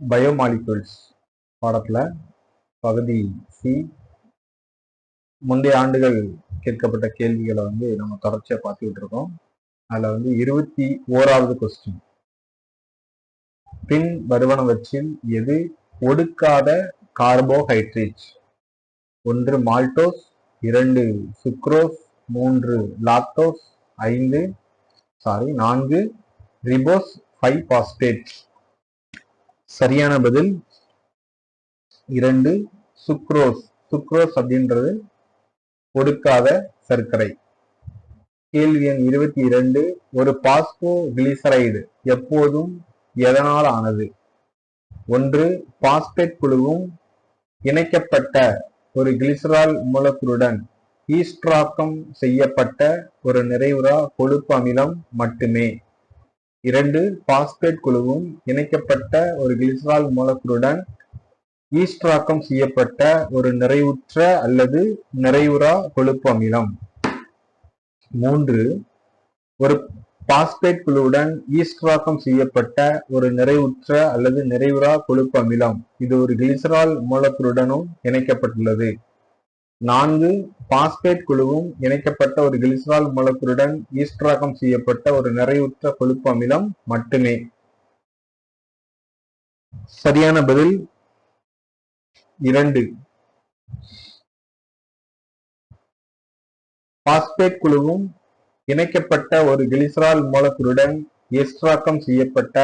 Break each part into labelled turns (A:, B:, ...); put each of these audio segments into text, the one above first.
A: Biomolecules பாடத்துல பகுதி C முந்தைய ஆண்டுகள் கேட்கப்பட்ட கேள்விகளை நம்ம தொடர்ச்சியா பார்த்துக்கிட்டு இருக்கோம். அதுல 21வது கொஸ்டின், பின் வருவனவற்றில் எது ஒடுக்காத carbohydrate? 1 maltose, 2 sucrose, 3 lactose, 4 ribose, 5 phosphate. சரியான பதில் 2 சுக்ரோஸ். சுக்ரோஸ் அப்படின்றது ஒடுக்காத சர்க்கரை. கேள்வி எண் 22, ஒரு பாஸ்போ கிளிசரைடு எப்போதும் எதனால் ஆனது? 1 பாஸ்பேட் குழுவும் இணைக்கப்பட்ட ஒரு கிளிசரால் மூலக்கூறுடன் ஈஸ்டராக்கம் செய்யப்பட்ட ஒரு நிறைவுறா கொழுப்பு அமிலம் மட்டுமே. 2 பாஸ்பேட் குழுவும் இணைக்கப்பட்ட ஒரு கிளிசரால் மூலக்கூறுடன் ஈஸ்டராக்கம் செய்யப்பட்ட ஒரு நிறைவுற்ற அல்லது நிறைவுறா கொழுப்பு அமிலம். 3 ஒரு பாஸ்பேட் குழுவுடன் ஈஸ்டராக்கம் செய்யப்பட்ட ஒரு நிறைவுற்ற அல்லது நிறைவுறா கொழுப்பு அமிலம். இது ஒரு கிளிசரால் மூலக்கூறுடனும் இணைக்கப்பட்டுள்ளது. 4 பாஸ்பேட் குழுவும் இணைக்கப்பட்ட ஒரு கிளிசரால் மூலக்கூறுடன் ஈஸ்டராக்கம் செய்யப்பட்ட ஒரு நிறைவுற்ற கொழுப்பு அமிலம் மட்டுமே. சரியான பதில் 2. பாஸ்பேட் குழுவும் இணைக்கப்பட்ட ஒரு கிளிசரால் மூலக்கூறுடன் ஈஸ்டராக்கம் செய்யப்பட்ட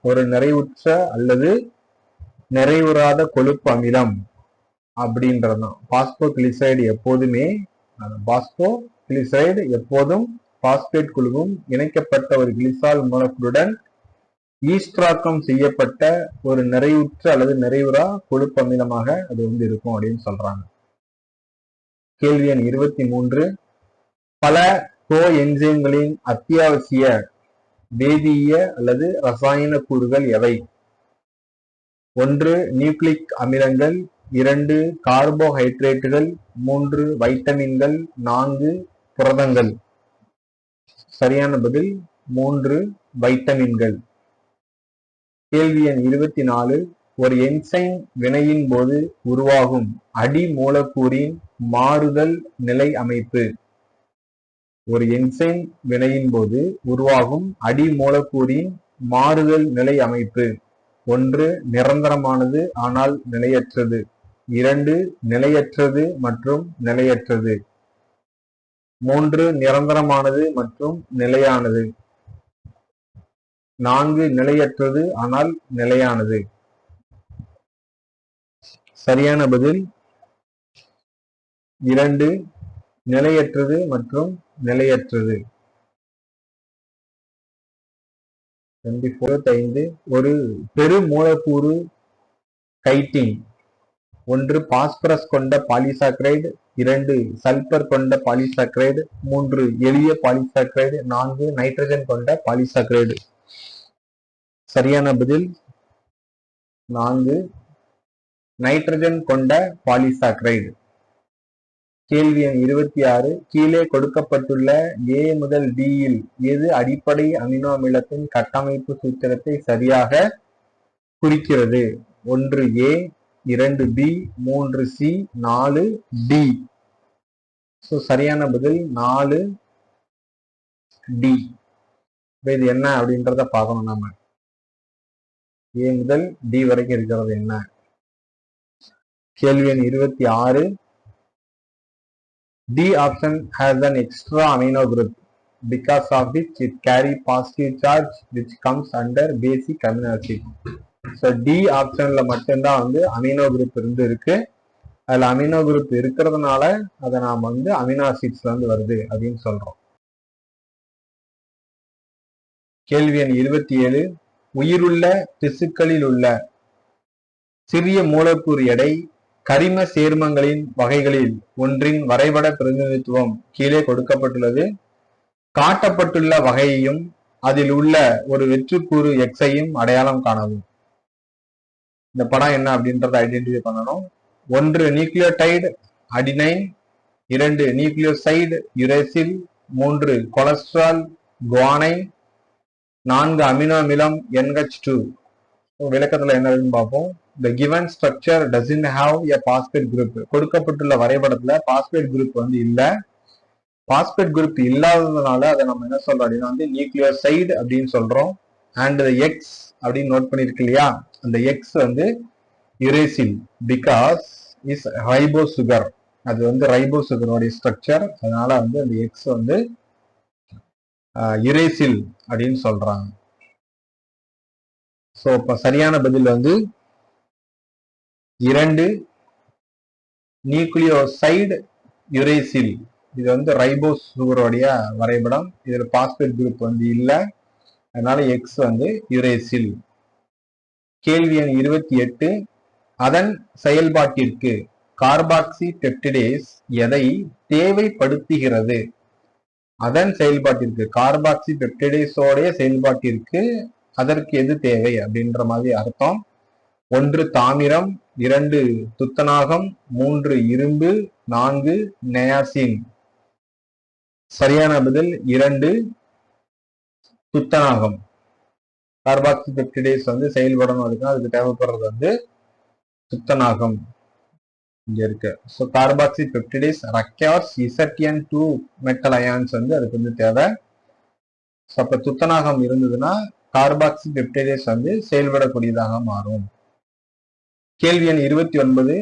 A: ஒரு நிறைவுற்ற அல்லது நிறைவுறாத கொழுப்பு அமிலம் அப்படின்றதுதான். பாஸ்போ கிளிசரைடு எப்போதும் பாஸ்பேட் குழுவும் இணைக்கப்பட்ட ஒரு கிளிசரால் மூலக்கூறுடன் ஈஸ்டராக்கம் செய்யப்பட்ட ஒரு நிறைவுற்ற அல்லது நிறைவுறா கொழுப்பு அமிலமாக அது இருக்கும் அப்படின்னு சொல்றாங்க. கேள்வி எண் 23, பல கோ என்சைம்களின் அத்தியாவசிய வேதியிய அல்லது ரசாயன கூறுகள் எவை? 1 நியூக்ளிக் அமிலங்கள், 2 கார்போஹைட்ரேட்டுகள், 3 வைட்டமின்கள், 4 புரதங்கள். சரியான பதில் 3 வைட்டமின்கள். கேள்வி எண் 24, ஒரு என்சைம் வினையின் போது உருவாகும் அடி மூலக்கூறின் மாறுதல் நிலை அமைப்பு. ஒரு என்சைம் வினையின் போது உருவாகும் அடி மூலக்கூறின் மாறுதல் நிலை அமைப்பு. 1 நிரந்தரமானது ஆனால் நிலையற்றது, 2 நிலையற்றது மற்றும் நிலையற்றது, 3 நிரந்தரமானது மற்றும் நிலையானது, 4 நிலையற்றது ஆனால் நிலையானது. சரியான பதில் 2 நிலையற்றது மற்றும் நிலையற்றது. 25, ஒரு பெரு மூலக்கூறு கைட்டின் 1 பாஸ்பரஸ் கொண்ட பாலிசாக்கரைடு, 2 சல்பர் கொண்ட பாலிசாக்கரைடு, 3 எளிய பாலிசாக்கரைடு, 4 நைட்ரஜன் கொண்ட பாலிசாக்கரைடு. சரியான பதில் 4 நைட்ரஜன் கொண்ட பாலிசாக்கரைடு. கேள்வி எண் 26, கீழே கொடுக்கப்பட்டுள்ள A முதல் D இல் எது அடிப்படை அமினோ அமிலத்தின் கட்டமைப்பு சூத்திரத்தை சரியாக குறிக்கிறது? 1 A, 2 B, 3 C, 4 D. சரியான பதில் 4 D. இது என்ன அப்படின்றத பார்க்கணும். நம்ம A முதல் D வரைக்கும் இருக்கிறது என்ன? கேள்வி எண் 26, D option has an extra amino group because of which it carry positive charge which comes under basic amino acid. So D ஆப்ஷன்ல மட்டும்தான் அமினோ குரூப் இருக்கு. அதுல அமினோ குரூப் இருக்கிறதுனால அதை நாம் அமினோ ஆசிட்ஸ்ல வருது அப்படின்னு சொல்றோம். கேள்வி எண் 27, உயிருள்ள திசுக்களில் உள்ள சிறிய மூலக்கூறு எடை கரிம சேர்மங்களின் வகைகளில் ஒன்றின் வரைபட பிரதிநிதித்துவம் கீழே கொடுக்கப்பட்டுள்ளது. காட்டப்பட்டுள்ள வகையையும் அதில் உள்ள ஒரு வெற்றுக்கூறு எக்ஸையும் அடையாளம் காணவும். இந்த படம் என்ன அப்படின்றத ஐடென்டிஃபை பண்ணணும். 1 nucleotide adenine, 2 nucleoside uracil, 3 cholesterol guanine, 4 amino அமிலம் NH2. விளக்கத்துல என்ன இருக்குன்னு பார்ப்போம். The given structure doesn't have a phosphate group. கொடுக்கப்பட்டுள்ள வரைபடத்துல பாஸ்பேட் குரூப் வந்து இல்ல. பாஸ்பேட் குரூப் இல்லாததுனால அதை நம்ம என்ன சொல்றோம் அப்படின்னா வந்து நியூக்ளியோசைடு அப்படின்னு சொல்றோம். அண்ட் எக்ஸ் அப்படின்னு நோட் பண்ணிருக்கு இல்லையா, அந்த எக்ஸ் வந்து uracil because is ribo sugar. அது வந்து ரைபோ சுகரோடைய ஸ்ட்ரக்சர், அதனால வந்து அந்த எக்ஸ் வந்து யுரேசில் அப்படின்னு சொல்றாங்க. சோ இப்ப சரியான பதில் வந்து 2 நியூக்ளியோசைடு யுரேசில். இது வந்து ரைபோஸ் சுகரோடைய வரைபடம். இதுல பாஸ்பேட் குரூப் வந்து இல்ல, அதனால எக்ஸ் வந்து யுரேசில். கேள்வி எண் 28. அதன் செயல்பாட்டிற்கு கார்பாக்சி பெப்டிடேஸ் எதை தேவைப்படுத்துகிறது? அதன் செயல்பாட்டிற்கு கார்பாக்சி பெப்டிடேஸோடைய செயல்பாட்டிற்கு அதற்கு எது தேவை அப்படின்ற மாதிரி அர்த்தம். 1 தாமிரம், 2 துத்தநாகம், 3 இரும்பு, 4 நயாசின். சரியான பதில் 2 துத்தநாகம். கார்பாக்சி பெப்டிடேஸ் வந்து செயல்படணும் அதுக்கு தேவைப்படுறது வந்து துத்தநாகம் இங்க இருக்கு. So carboxy peptidase requires ZN2 metal ions வந்து அதுக்கு வந்து தேவை. ஸோ அப்ப துத்தநாகம் இருந்ததுன்னா கார்பாக்சி பெப்டிடேஸ் வந்து செயல்படக்கூடியதாக மாறும். கேள்வி எண் 29.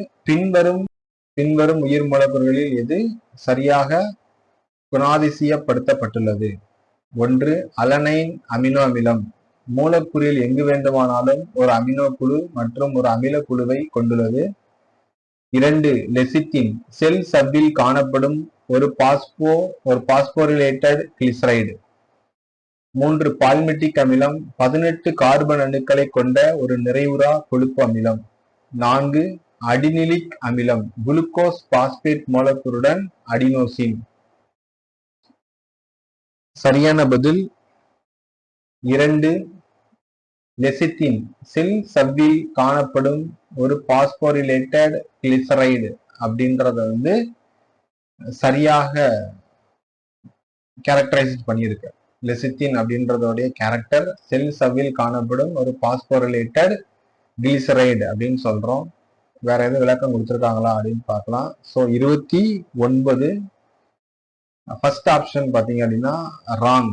A: பின்வரும் உயிர் மூலக்கூறுகளில் எது சரியாக குணாதிசயப்படுத்தப்பட்டுள்ளது? 1 அலனைன் அமினோ அமிலம். மூலக்கூறில் எங்கு வேண்டுமானாலும் ஒரு அமினோ குழு மற்றும் ஒரு அமில குழுவை கொண்டுள்ளது. 2 லெசித்தின். செல் சவ்வில் காணப்படும் ஒரு பாஸ்போரிலேட்டட் கிளிசரைடு. 3 பால்மெட்டிக் அமிலம். 18 கார்பன் அணுக்களை கொண்ட ஒரு நிறைவுறா கொழுப்பு அமிலம். 4 அடினிலிக் அமிலம். குளுக்கோஸ் பாஸ்பேட் மூலக்கூறுடன் அடினோசின். சரியான பதில் 2 லெசித்தின். செல் சவ்வில் காணப்படும் ஒரு பாஸ்போரிலேட்டட் கிளிசரைடு அப்படின்றத வந்து சரியாக கேரக்டரைஸ் பண்ணியிருக்கு. லெசித்தின் அப்படின்றதோடைய கேரக்டர் செல் சவ்வில் காணப்படும் ஒரு பாஸ்போரிலேட்டட் கிளிசரைடு அப்படின்னு சொல்றோம். வேற எதுவும் விளக்கம் கொடுத்துருக்காங்களா அப்படின்னு பார்க்கலாம். ஸோ 29 ஃபர்ஸ்ட் ஆப்ஷன் பாத்தீங்க அப்படின்னா ராங்,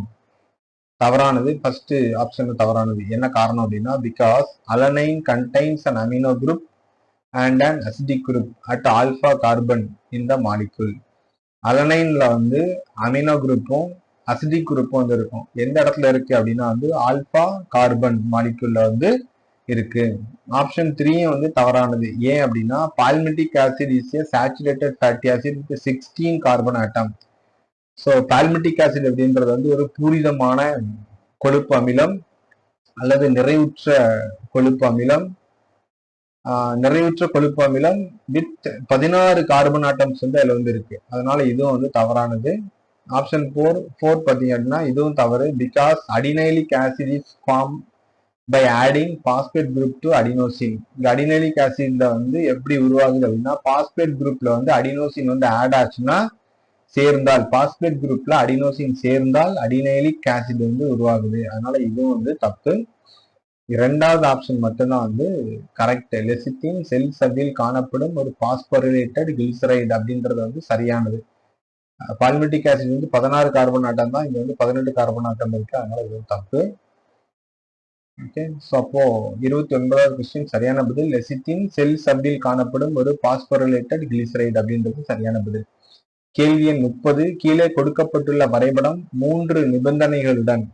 A: தவறானது. ஃபர்ஸ்ட் ஆப்ஷன் தவறானது. என்ன காரணம் அப்படின்னா because alanine contains an amino group and an acidic group at alpha carbon in the molecule. அலனைன்ல வந்து அமினோ குரூப்பும் அசிடிக் குரூப்பும் வந்து இருக்கும். எந்த இடத்துல இருக்கு அப்படின்னா வந்து ஆல்பா கார்பன் மாலிகுல்ல வந்து இருக்கு. ஆப்ஷன் 3 வந்து தவறானது. ஏன் அப்படின்னா palmitic acid is a saturated fatty acid with 16 carbon atom. So palmitic acid அப்படின்றது வந்து ஒரு பூரிதமான கொழுப்பு அமிலம் அல்லது நிறைவுற்ற கொழுப்பு அமிலம். நிறைவுற்ற கொழுப்பு அமிலம் வித் 16 கார்பன் ஆட்டம்ஸ் வந்து அதுல வந்து இருக்கு. அதனால இதுவும் வந்து தவறானது. ஆப்ஷன் 4 பார்த்தீங்க அப்படின்னா இதுவும் தவறு. Because adenylic acid is form by adding phosphate group to adenosine. இந்த அடினைலிக் ஆசிட்ல வந்து எப்படி உருவாகுது அப்படின்னா பாஸ்பேட் குரூப்ல வந்து அடினோசின் வந்து ஆட் ஆச்சுன்னா சேர்ந்தால் பாஸ்பேட் குரூப்ல அடினோசின் சேர்ந்தால் அடினைலிக் ஆசிட் வந்து உருவாகுது. அதனால இதுவும் வந்து தப்பு. 2வது ஆப்ஷன் மட்டும்தான் வந்து கரெக்ட். லெசித்தின் செல் சவ்வில் காணப்படும் ஒரு பாஸ்போரிலேட்டட் கிளிசரைடு அப்படின்றது வந்து சரியானது. பால்மெட்டிக் ஆசிட் வந்து 16 கார்பன் ஆட்டம் தான், இங்க வந்து 18 கார்பன் ஆட்டம் இருக்கு. அதனால இது தப்பு. ஓகே, ஸோ அப்போ 29வது கொஸ்டின் சரியான பதில் லெசித்தின் செல் சவ்வில் காணப்படும் ஒரு பாஸ்போரிலேட்டட் கிளிசரைடு அப்படின்றது சரியான பதில். கேள்வி எண் 30. கீழே கொடுக்கப்பட்டுள்ள வரைபடம் 3 நிபந்தனைகளுடன்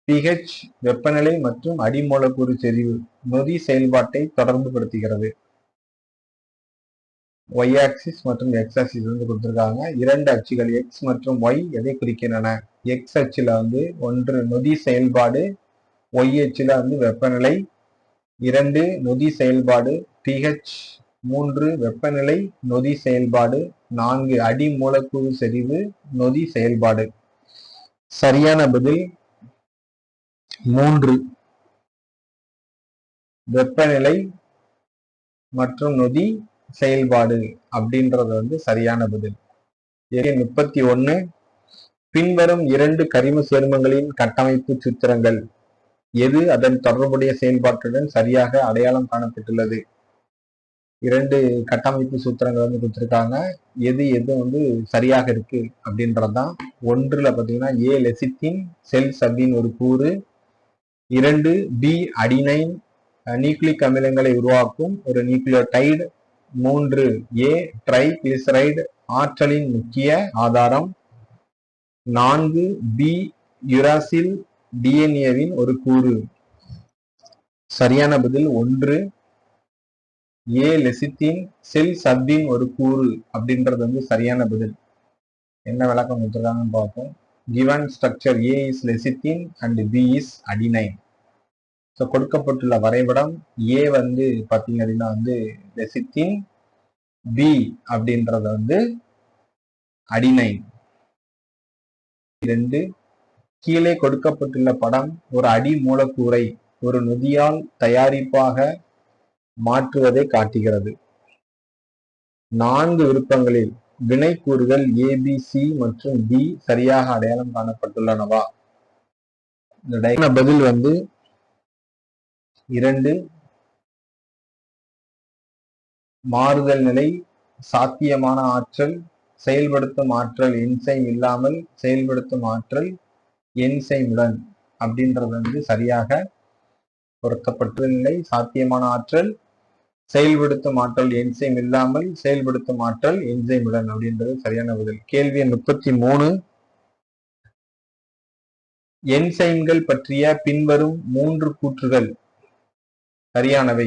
A: pH, வெப்பநிலை மற்றும் அடிமூலக்கூறு செறிவு நொதி செயல்பாட்டை தொடர்பு படுத்துகிறது. y ஆக்சிஸ் மற்றும் x ஆக்சிஸ் வந்து கொடுத்திருக்காங்க. 2 அச்சுகள் x மற்றும் y எதை குறிக்கின்றன? x அச்சுல வந்து 1 நொதி செயல்பாடு, y அச்சுல வந்து வெப்பநிலை. 2 நொதி செயல்பாடு pH, 3 வெப்பநிலை நொதி செயல்பாடு, 4 அடி மூலக்கூறு செறிவு நொதி செயல்பாடு. சரியான பதில் 3 வெப்பநிலை மற்றும் நொதி செயல்பாடு அப்படின்றது வந்து சரியான பதில். 31. பின்வரும் 2 கரிம சேர்மங்களின் கட்டமைப்பு சூத்திரங்கள் எது அதன் தொடர்புடைய செயல்பாட்டுடன் சரியாக அடையாளம் காணப்பட்டுள்ளது? 2 கட்டமைப்பு சூத்திரங்கள் வந்து கொடுத்திருக்காங்க. எது எது வந்து சரியாக இருக்கு அப்படின்றதுதான். ஒன்றுல பாத்தீங்கன்னா ஏ லெசித்தின் செல் சவ்வின் ஒரு கூறு, 2 பி அடினைன் நியூக்ளிக் அமிலங்களை உருவாக்கும் ஒரு நியூக்ளியோடைடு, 3 ஏ ட்ரைகிளிசரைடு ஆற்றலின் முக்கிய ஆதாரம், 4 பி யுராசில் டிஎன்ஏவின் ஒரு கூறு. சரியான பதில் 1 ஏ லெசித்தின் செல் சவ்வின் ஒரு கூறு அப்படின்றது வந்து சரியான பதில். என்ன விளக்கம் கொடுத்துருக்காங்கன்னு பார்ப்போம். given structure A is lecithin and B is adenine. So கொடுக்கப்பட்டுள்ள வரைபடம் ஏ வந்து பார்த்தீங்க அப்படின்னா வந்து லெசித்தின், பி அப்படின்றது வந்து அடினைன். 2 கீழே கொடுக்கப்பட்டுள்ள படம் ஒரு அடி மூலக்கூறை ஒரு நொதியால் தயாரிப்பாக மாற்றுவதை காட்டுகிறது. 4 விருப்பங்களில் வினைக்கூறுகள் ஏ பி சி மற்றும் டி சரியாக அடையாளம் காணப்பட்டுள்ளனவா? இந்த பதில் வந்து 2 மாறுதல் நிலை, சாத்தியமான ஆற்றல், செயல்படுத்தும் ஆற்றல் என்சைம் இல்லாமல், செயல்படுத்தும் ஆற்றல் என்சைமுடன் அப்படின்றது வந்து சரியாக பொருத்தப்பட்டுள்ள நிலை. சாத்தியமான ஆற்றல், செயல்படுத்தும் ஆற்றல் என்சைம் இல்லாமல், செயல்படுத்தும் ஆற்றல் என்சைமுடன் அப்படின்றது சரியான பதில். கேள்வி எண் 33. என்சைம்கள் பற்றிய பின்வரும் 3 கூற்றுகள் சரியானவை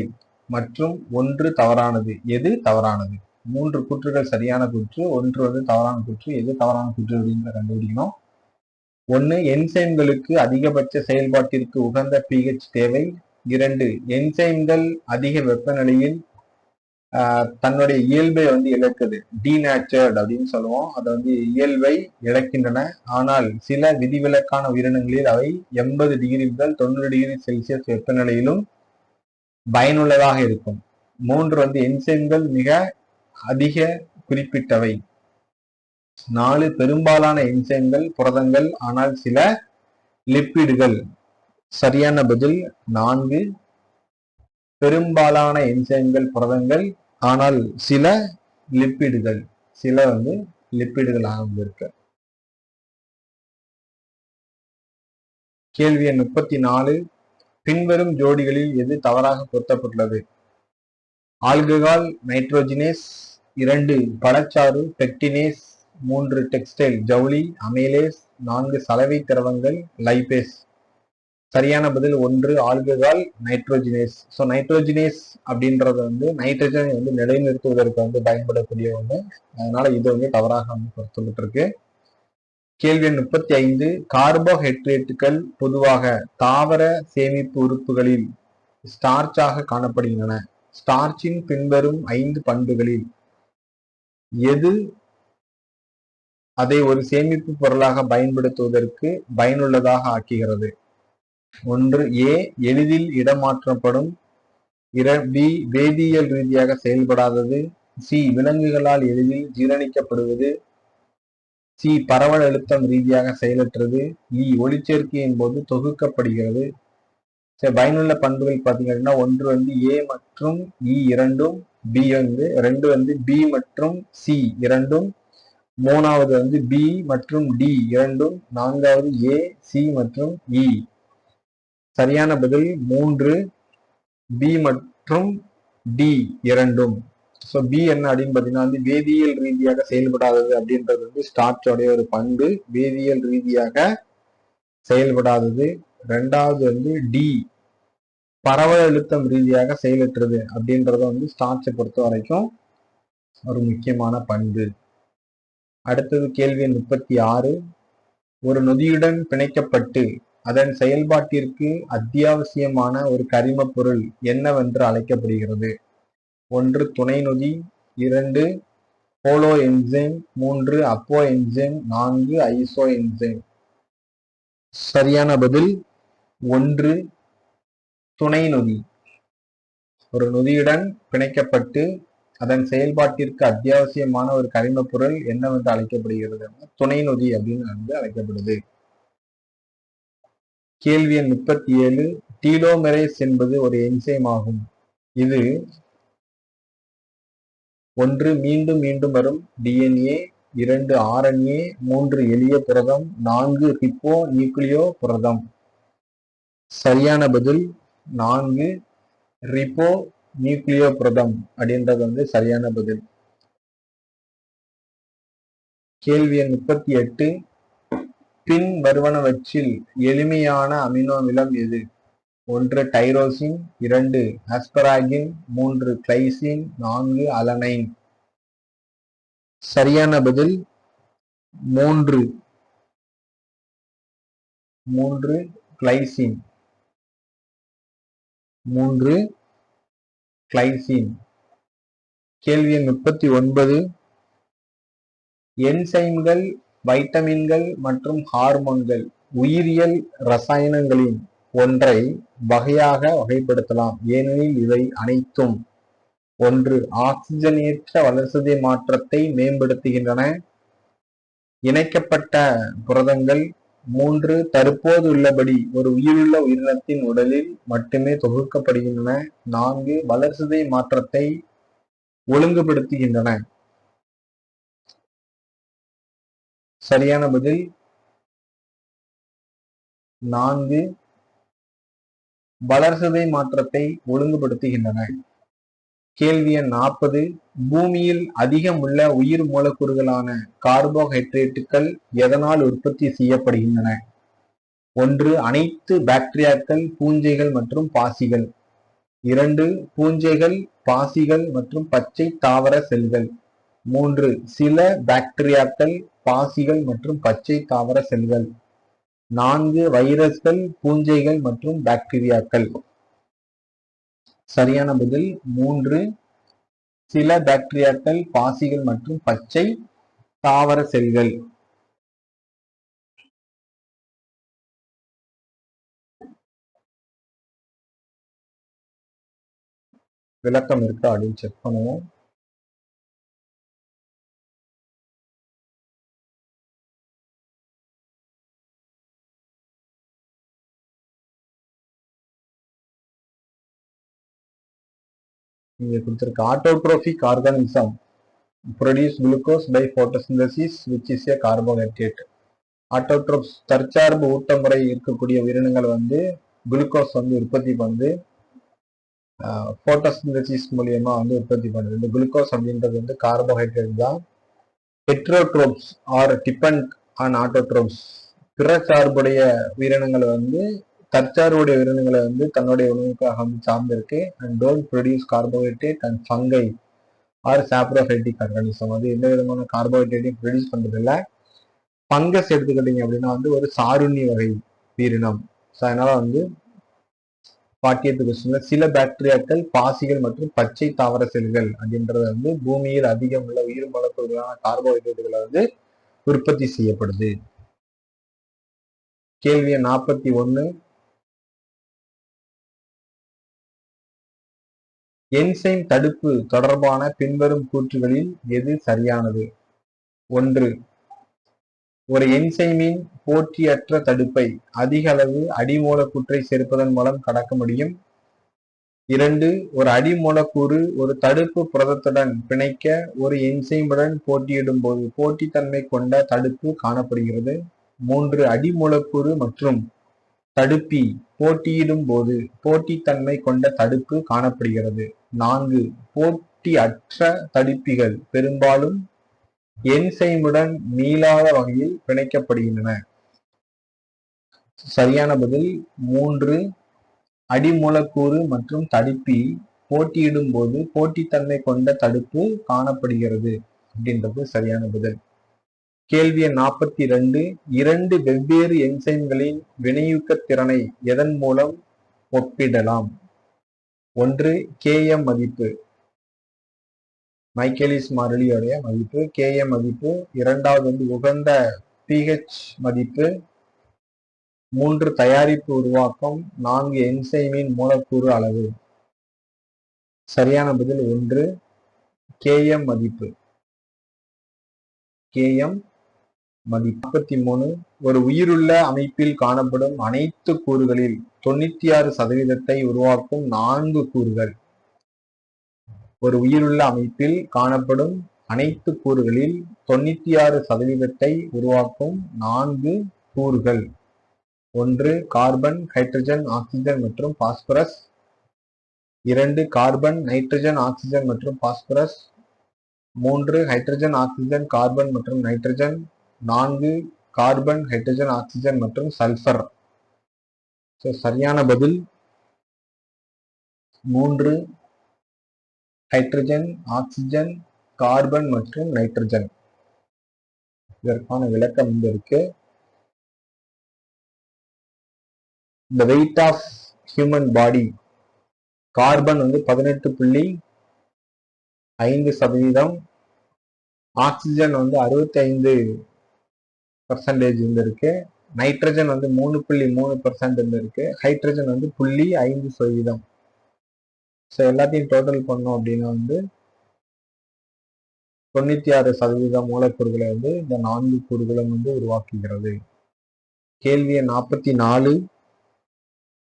A: மற்றும் 1 தவறானது. எது தவறானது? 3 கூற்றுகள் சரியான கூற்று, 1 வந்து தவறான கூற்று. எது தவறான கூற்று அப்படின்னு கண்டுபிடிக்கணும். 1 என்சைம்களுக்கு அதிகபட்ச செயல்பாட்டிற்கு உகந்த pH தேவை. 2 என்சைம்கள் அதிக வெப்பநிலையில் தன்னுடைய இயல்பை வந்து இழக்குது, டீநேச்சர்ட் அப்படின்னு சொல்லுவோம். அதை வந்து இயல்பை இழக்கின்றன. ஆனால் சில விதிவிலக்கான உயிரினங்களில் அவை 80 டிகிரி முதல் 90 டிகிரி செல்சியஸ் வெப்பநிலையிலும் பயனுள்ளதாக இருக்கும். 3 வந்து என்சைம்கள் மிக அதிக குறிப்பிட்டவை. 4 பெரும்பாலான என்சைம்கள் புரதங்கள் ஆனால் சில லிப்பிடுகள். சரியான பதில் 4 பெரும்பாலான என்சைம்கள் புரதங்கள் ஆனால் சில லிப்பிடுகள். சில வந்து லிப்பிடுகளாக இருக்கு. கேள்வி எண் 34. பின்வரும் ஜோடிகளில் எது தவறாக பொருத்தப்பட்டுள்ளது? ஆல்கஹால் நைட்ரோஜினேஸ், 2 பழச்சாறு பெக்டினேஸ், 3 டெக்ஸ்டைல் ஜவுளி அமைலேஸ், 4 சலவை திரவங்கள் லைபேஸ். சரியான பதில் 1 ஆல்கஹால் நைட்ரோஜினேஸ். ஸோ நைட்ரோஜினேஸ் அப்படின்றது வந்து நைட்ரஜனை வந்து நிலைநிறுத்துவதற்கு வந்து பயன்படக்கூடிய ஒன்று. அதனால இது வந்து தவறாக வந்து பொருத்தப்பட்டிருக்கு. கேள்வி எண் 35. கார்போஹைட்ரேட்டுகள் பொதுவாக தாவர சேமிப்பு உறுப்புகளில் ஸ்டார்ச்சாக காணப்படுகின்றன. ஸ்டார்ச்சின் பின்வரும் 5 பண்புகளில் எது அதை ஒரு சேமிப்பு பொருளாக பயன்படுத்துவதற்கு பயனுள்ளதாக ஆக்குகிறது? 1 ஏ எளிதில் இடமாற்றப்படும், பி வேதியியல் ரீதியாக செயல்படாதது, சி விலங்குகளால் எளிதில் ஜீரணிக்கப்படுவது, சி பரவல் அழுத்தம் ரீதியாக செயலற்றது, இ ஒளிச்சேர்க்கையின் போது தொகுக்கப்படுகிறது. பயனுள்ள பண்புகள் பார்த்தீங்கன்னா 1 வந்து ஏ மற்றும் இ இரண்டும், பி வந்து 2 வந்து பி மற்றும் சி இரண்டும், 3வது வந்து பி மற்றும் டி இரண்டும், 4வது ஏ சி மற்றும் இ. சரியான பதில் 3 பி மற்றும் டி இரண்டும். ஸோ பி என்ன அப்படின்னு பார்த்தீங்கன்னா வந்து வேதியியல் ரீதியாக செயல்படாதது அப்படின்றது வந்து ஸ்டார்ச்சோடைய ஒரு பண்பு, வேதியியல் ரீதியாக செயல்படாதது. 2வது வந்து டி பரவல் அழுத்தம் ரீதியாக செயலற்றது அப்படின்றத வந்து ஸ்டார்ச்சை பொறுத்த வரைக்கும் ஒரு முக்கியமான பண்பு. அடுத்தது கேள்வி 36. ஒரு நொதியுடன் பிணைக்கப்பட்டு அதன் செயல்பாட்டிற்கு அத்தியாவசியமான ஒரு கரிம பொருள் என்னவென்று அழைக்கப்படுகிறது? 1 துணை நொதி, 2 ஹோலோ என்சைம், 3 அப்போ என்சைம், 4 ஐசோ என்சைம். சரியான பதில் 1 துணை நொதி. ஒரு நொதியுடன் பிணைக்கப்பட்டு அதன் செயல்பாட்டிற்கு அத்தியாவசியமான ஒரு கரிம பொருள் என்னவென்று அழைக்கப்படுகிறது? துணை நொதி அப்படின்னு வந்து அழைக்கப்படுது. கேள்வி எண் 37. டீலோமெரேஸ் என்பது ஒரு என்சைம் ஆகும். இது 1 மீண்டும் மீண்டும் வரும் டிஎன்ஏ, 2 ஆர்என்ஏ, 3 எளிய புரதம், 4 ரிப்போ நியூக்ளியோ புரதம். சரியான பதில் 4 ரிப்போ நியூக்ளியோ புரதம் அப்படின்றது வந்து சரியான பதில். கேள்வி எண் 38. பின் வருவனவற்றில் எளிமையான அமினோ அமிலம் எது? 1 டைரோசின், 2 ஆஸ்பராகின், 3 கிளைசின், 4 அலனைன். சரியான பதில் 3 கிளைசின். 3 கிளைசின். கேள்வி எண் 39. என்சைம்கள், வைட்டமின்கள் மற்றும் ஹார்மோன்கள் உயிரியல் ரசாயனங்களின் ஒன்றை வகையாக வகைப்படுத்தலாம். ஏனெனில் இவை அனைத்தும் 1 ஆக்சிஜனேற்ற வளர்சிதை மாற்றத்தை மேம்படுத்துகின்றன. இணைக்கப்பட்ட புரதங்கள். 3 தற்போது உள்ளபடி ஒரு உயிருள்ள உயிரினத்தின் உடலில் மட்டுமே தொகுக்கப்படுகின்றன. 4 வளர்சிதை மாற்றத்தை ஒழுங்குபடுத்துகின்றன. சரியான பதில் 4 வளர்சிதை மாற்றத்தை ஒழுங்குபடுத்துகின்றன. கேள்வி எண் 40. பூமியில் அதிகம் உள்ள உயிர் மூலக்கூறுகளான கார்போஹைட்ரேட்டுகள் எதனால் உற்பத்தி செய்யப்படுகின்றன? 1 அனைத்து பாக்டீரியாக்கள், பூஞ்சைகள் மற்றும் பாசிகள். 2 பூஞ்சைகள், பாசிகள் மற்றும் பச்சை தாவர செல்கள். 3 சில பாக்டீரியாக்கள், பாசிகள் மற்றும் பச்சை தாவர செல்கள். 4 வைரஸ்கள், பூஞ்சைகள் மற்றும் பாக்டீரியாக்கள். சரியான பதில் 3 சில பாக்டீரியாக்கள், பாசிகள் மற்றும் பச்சை தாவர செல்கள். விளக்கம் இருக்கா அப்படின்னு செக் பண்ணுவோம். இங்க கொடுத்திருக்க autotrophic organism produce glucose by photosynthesis which is a carbohydrate. Autotrophs தற்சார்பு ஊட்டமுறை இருக்கக்கூடிய உயிரினங்கள் வந்து குளுக்கோஸ் வந்து உற்பத்தி பண்ணி போட்டோசிந்தசிஸ் மூலியமா வந்து உற்பத்தி பண்ணுது. இந்த குளுக்கோஸ் அப்படின்றது வந்து கார்போஹைட்ரேட் தான். Heterotrophs R depend on autotrophs பிற சார்புடைய உயிரினங்களை வந்து தற்சார்புடைய உயிரினங்களை வந்து தன்னுடைய உணவுக்காக வந்து சார்ந்திருக்கு. And don't produce carbohydrate and fungi or saprophytic organism வந்து எந்த விதமான கார்போஹைட்ரேட்டையும் ப்ரொடியூஸ் பண்றது இல்லை. பங்கஸ் எடுத்துக்கிட்டீங்க அப்படின்னா வந்து ஒரு சாருண்ணி வகை உயிரினம். ஸோ அதனால வந்து 40th கொஸ்டின்ல சில பாக்டீரியாக்கள், பாசிகள் மற்றும் பச்சை தாவர செல்கள் அப்படின்றது வந்து பூமியில் அதிகம் உள்ள உயிர் மூலக்கூறுகளான கார்போஹைட்ரேட்டுகளை வந்து உற்பத்தி செய்யப்படுது. கேள்வி 41. என்சைம் தடுப்பு தொடர்பான பின்வரும் கூற்றுகளில் எது சரியானது? 1 ஒரு என்சைமின் போற்றியற்ற தடுப்பை அதிக அளவு அடிமூலக்கூற்றை சேர்ப்பதன் மூலம் கடக்க முடியும். 2 ஒரு அடிமூலக்கூறு ஒரு தடுப்பு புரதத்துடன் பிணைக்க ஒரு என்சைமுடன் போட்டியிடும் போது போட்டித்தன்மை கொண்ட தடுப்பு காணப்படுகிறது. 3 அடிமூலக்கூறு மற்றும் தடுப்பி போட்டியிடும் போது போட்டித்தன்மை கொண்ட தடுப்பு காணப்படுகிறது. 4 போட்டியற்ற தடுப்பிகள் பெரும்பாலும் என்சைமுடன் மீளாத வகையில் பிணைக்கப்படுகின்றன. சரியான பதில் 3 அடிமூலக்கூறு மற்றும் தடுப்பி போட்டியிடும் போது போட்டித்தன்மை கொண்ட தடுப்பு காணப்படுகிறது அப்படின்றது சரியான பதில். கேள்வி 42. 2 வெவ்வேறு என்சைம்களின் வினையூக்க திறனை எதன் மூலம் ஒப்பிடலாம்? 1 Km மதிப்பு, மைக்கேலிஸ் மாறிலியோடைய மதிப்பு Km மதிப்பு. 2வது வந்து உகந்த pH மதிப்பு. 3 தயாரிப்பு உருவாக்கம். 4 என்சைமின் மூலக்கூறு அளவு. சரியான பதில் 1 Km மதிப்பு. Km மதிப்பு 43. ஒரு உயிருள்ள அமைப்பில் காணப்படும் அனைத்து கூறுகளில் 96% உருவாக்கும் 4 கூறுகள். ஒரு உயிருள்ள அமைப்பில் காணப்படும் அனைத்து கூறுகளில் 96% உருவாக்கும் 4 கூறுகள். 1 கார்பன், ஹைட்ரஜன், ஆக்சிஜன் மற்றும் பாஸ்பரஸ். 2 கார்பன், நைட்ரஜன், ஆக்சிஜன் மற்றும் பாஸ்பரஸ். 3 ஹைட்ரஜன், ஆக்சிஜன், கார்பன் மற்றும் நைட்ரஜன். 4 கார்பன், ஹைட்ரஜன், ஆக்சிஜன் மற்றும் சல்பர். சரியான பதில் 3 ஹைட்ரஜன், ஆக்சிஜன், கார்பன் மற்றும் நைட்ரஜன். இதற்கான விளக்கம் இருக்கு. The weight of human body. Carbon 18.5%, oxygen 65% இருக்கு, நைட்ரஜன் 3.3% இருக்கு, ஹைட்ரஜன் 0.5%. எல்லாத்தையும் டோட்டல் பண்ணோம் அப்படின்னா 96% மூலக்கூறுகளை இந்த 4 கூறுகளும் உருவாக்குகிறது. கேள்வி 44.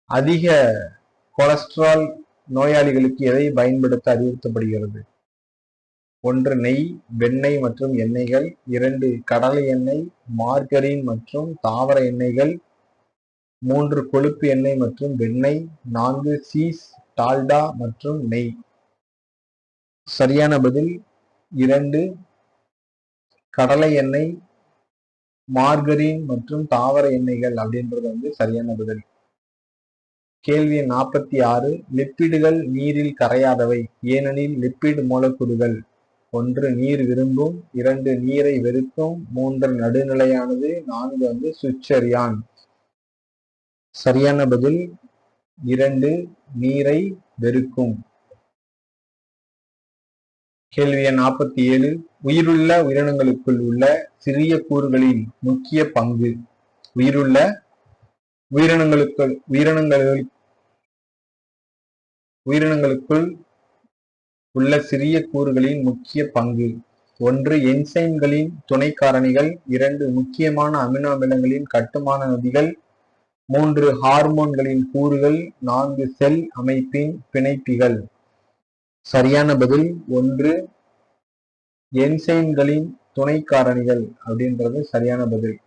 A: அதிக கொலஸ்ட்ரால் நோயாளிகளுக்கு எதை பயன்படுத்த அறிவுறுத்தப்படுகிறது? 1 நெய், வெண்ணெய் மற்றும் எண்ணெய்கள். 2 கடலை எண்ணெய், மார்கரின் மற்றும் தாவர எண்ணெய்கள். 3 கொழுப்பு எண்ணெய் மற்றும் வெண்ணெய். 4 சீஸ், டால்டா மற்றும் நெய். சரியான பதில் 2 கடலை எண்ணெய், மார்கரின் மற்றும் தாவர எண்ணெய்கள் அப்படின்றது சரியான பதில். கேள்வி 46. லிப்பிடுகள் நீரில் கரையாதவை, ஏனெனில் லிப்பிட் மூலக்கூறுகள் 1 நீர் விரும்பும், 2 நீரை வெறுக்கும், 3 நடுநிலையானது, 4 சுவிட்சரியான். சரியான பதில் 2 நீரை வெறுக்கும். கேள்வி 47. உயிருள்ள உயிரினங்களுக்குள் உள்ள சிறிய கூறுகளின் முக்கிய பங்கு. உயிருள்ள உயிரினங்களுக்குள் உள்ள சிறிய கூறுகளின் முக்கிய பங்கு. 1 என்சைம்களின் துணை காரணிகள். 2 முக்கியமான அமினோ அமிலங்களின் கட்டுமான நொதிகள். 3 ஹார்மோன்களின் கூறுகள். 4 செல் அமைப்பின் பிணைப்பிகள். சரியான பதில் 1 என்சைம்களின் துணை காரணிகள் அப்படின்றது சரியான பதில்.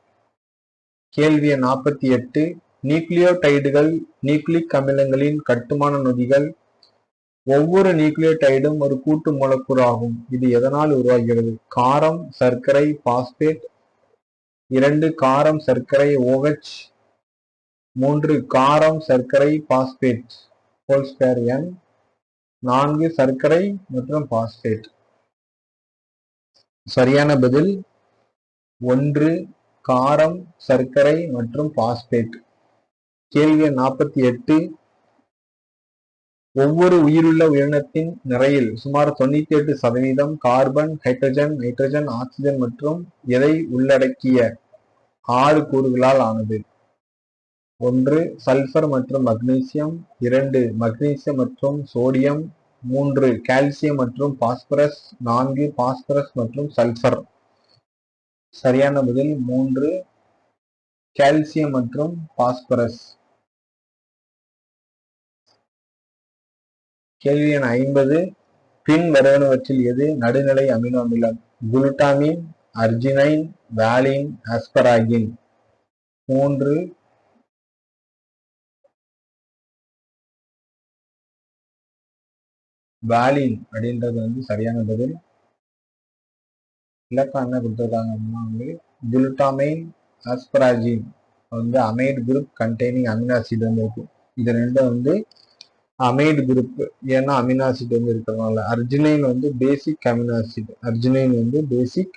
A: கேள்வி 48. நியூக்ளியோடைடுகள் நியூக்ளிக் அமிலங்களின் கட்டுமான நொதிகள். ஒவ்வொரு நியூக்ளியோடைடும் ஒரு கூட்டு மூலக்கூறு ஆகும். இது எதனால் உருவாகிறது? காரம், சர்க்கரை, பாஸ்பேட். 2 காரம், சர்க்கரை, OH. 3 காரம், சர்க்கரை, பாஸ்பேட் ஹோல் ஸ்கொயர் N. 4 சர்க்கரை மற்றும் பாஸ்பேட். சரியான பதில் 1 காரம், சர்க்கரை மற்றும் பாஸ்பேட். கேள்வி 48. ஒவ்வொரு உயிருள்ள உயிரினத்தின் நிறையில் சுமார் 98% கார்பன், ஹைட்ரஜன், நைட்ரஜன், ஆக்சிஜன் மற்றும் எதை உள்ளடக்கிய 6 கூறுகளால் ஆனது? 1 சல்பர் மற்றும் மக்னீசியம். 2 மக்னீசியம் மற்றும் சோடியம். 3 கால்சியம் மற்றும் பாஸ்பரஸ். 4 பாஸ்பரஸ் மற்றும் சல்பர். சரியான பதில் 3 கால்சியம் மற்றும் பாஸ்பரஸ். கேள்வி 50. பின் வருவனவற்றில் எது நடுநிலை அமினோ அமிலம்? குளுட்டாமின், அர்ஜினைன், வாலின், அஸ்பராகின். 3 வாலின் அப்படின்றது சரியான பதில். இலக்கம் என்ன கொடுத்துருக்காங்க அப்படின்னா glutamine, asparagine amide group containing amino acid இருக்கும். இது ரெண்டும் அமைடு குரூப், ஏன்னா அமினோ ஆசிட் இருக்கிறதுனால. Arginine basic amino acid. Arginine பேசிக்